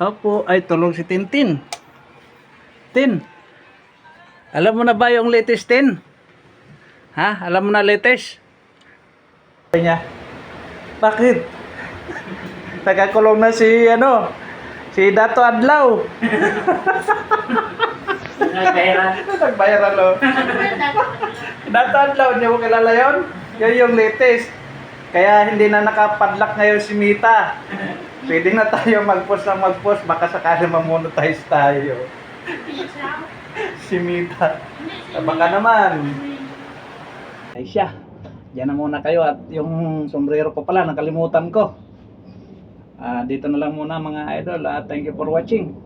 Opo, ay tulong si Tintin. Tin, alam mo na ba yung latest, Tin? Ha? Alam mo na latest? Niya. Bakit? Nagkakulong na si si Dato Adlaw. Nag-viral oh. Dato Adlaw, hindi mo kilala yun? Yun yung latest. Kaya hindi na nakapadlock ngayon si Mita. Pwede na tayo mag-post ng mag-post. Baka sakali mamonetize tayo. Si Mita. Baka naman. Ay siya. Diyan na muna kayo. At yung sombrero ko pala, nakalimutan ko. Dito na lang muna mga idol. Thank you for watching.